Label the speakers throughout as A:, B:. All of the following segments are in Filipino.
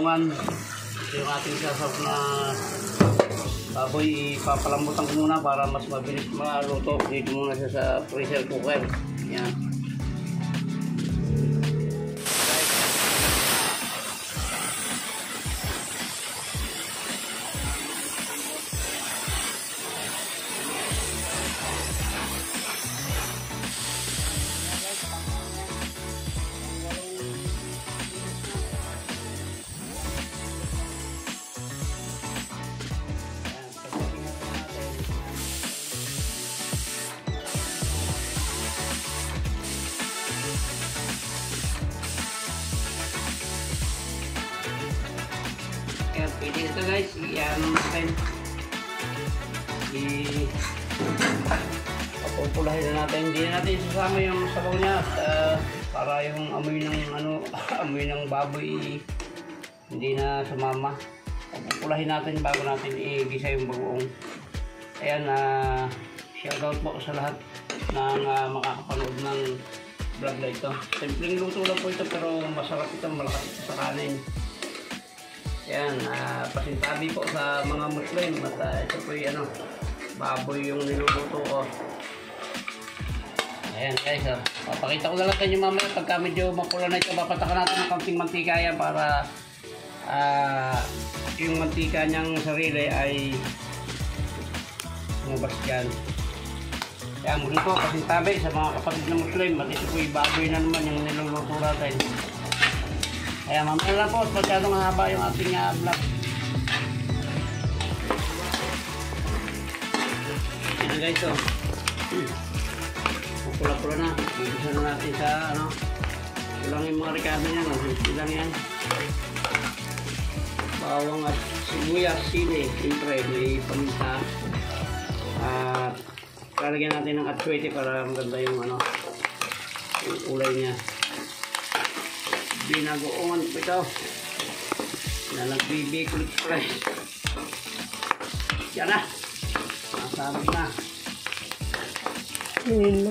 A: bagungan. Ito yung ating sasarap na baboy. Ipapalambutan ko muna para mas mabilis maluto. Dito muna siya sa pressure cooker. Yan. Ayan, pwede ito guys, i-ano natin, papupulahin na natin, hindi na natin isasama yung sabaw niya para yung amoy ng amoy ng baboy hindi na sumama. Papupulahin natin bago natin i-gisa yung bagoong. Ayan, shoutout po sa lahat ng makakapanood ng vlog na ito. Simpleng luto lang po ito pero masarap ito, malakas ito sa kanin. Yan, pasintabi po sa mga Muslim at ito po yung baboy yung niluluto ko. Ayan guys, papakita ko na lang kanyo mamaya pagka medyo mapula na ito, papatakan natin ng kaunting mantika yan para yung mantika niyang sarili ay lumabas dyan. Kaya muli po, pasintabi sa mga kapatid ng Muslim at ito po yung baboy na naman yung niluluto natin. Kaya mamaya lang po, masyadong haba yung ating vlog. Yan guys, pula-pula na. Ibigisa na natin sa ilang yung mga ricado niya, ilang yan. Bawang at sibuyas, sili, siyempre may paminta. At lalagyan natin ng atsuete para maganda yung yung kulay niya. Binagoongan po ito na nagbibig fresh. Yan na, nasabit na. Yan na.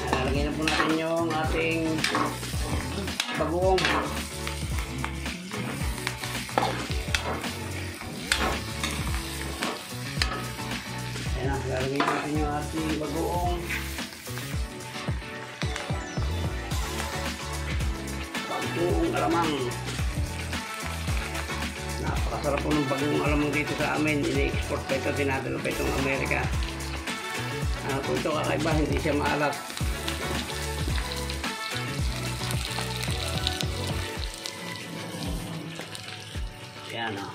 A: Lalagyan na po natin yung ating bagoong. Lalagyan natin yung ating bagoong. Bagoong alamang. Napakasarap po ng bagoong alamang dito sa amin. Ini-export pa ito, dinadalo pa itong Amerika. Kung ito kakaiba, hindi siya maalat. Yan o.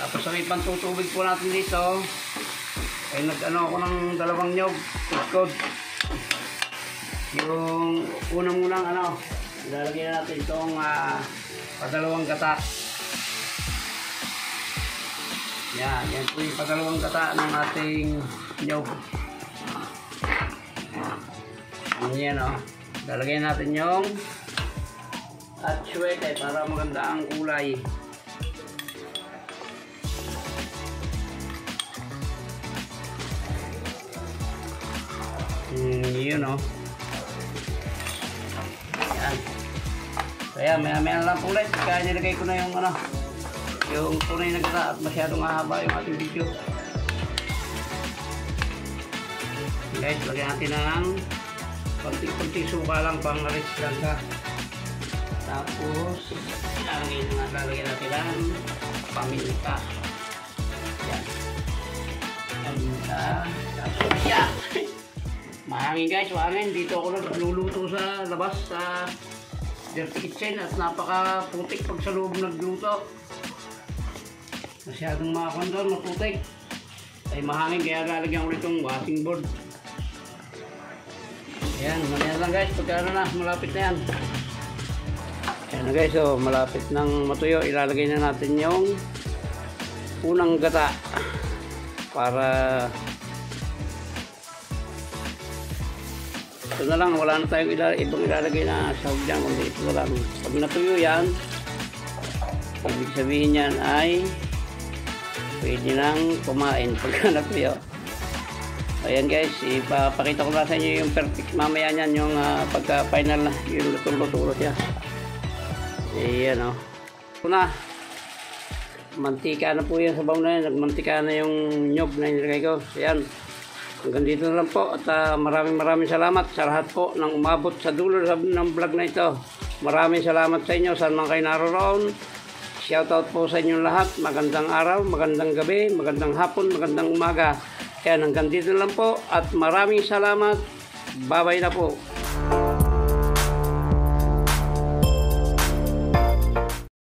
A: Tapos ang ipantutubig po natin dito ay ako ng dalawang nyog, iskod. Yung unang ilalagay na natin itong padalawang gata. Yan po yung padalawang gata ng ating nyog. Yan ilalagay natin yung atsuete para maganda ang kulay. Yun yan. Kaya maya lang po ulit. Kaya nilagay ko na yung tunay na gata at masyadong mahaba yung ating video. Guys, lagyan natin ng konting suka lang, pang rich lang ka. Tapos lalagyan natin ng paminta. Yan, paminta. Tapos yan. Mahangin guys, mahangin. Dito ako nagluluto sa labas sa dirty kitchen at napaka-putik pag sa loob nagluto. Masyadong makakondor, maputik. Ay mahangin kaya lalagyan ulit yung washing board. Ayan, manyan lang guys, pagka malapit na yan. Ayan na guys, malapit nang matuyo. Ilalagay na natin yung unang gata para ito na lang, wala na tayong ibang ilalagay na sahog dyan, kundi ito na lang. Pag natuyo yan, ibig sabihin yan ay pwede nang kumain pagka natuyo. Ayan guys, ipapakita ko na sa inyo yung perfect mamaya niyan, yung pagka final na, yung luto-luto siya. Ayan o. Una, mantika na po yung sabaw na yan. Nagmantika na yung nyog na nilagay ko. Ayan. Hanggang dito na lang po. At maraming salamat sa lahat po ng umabot sa dulo ng vlog na ito. Maraming salamat sa inyo. Saan man kayo naroon. Shoutout po sa inyong lahat. Magandang araw, magandang gabi, magandang hapon, magandang umaga. Ayan, hanggang dito na lang po. At maraming salamat. Bye-bye na po.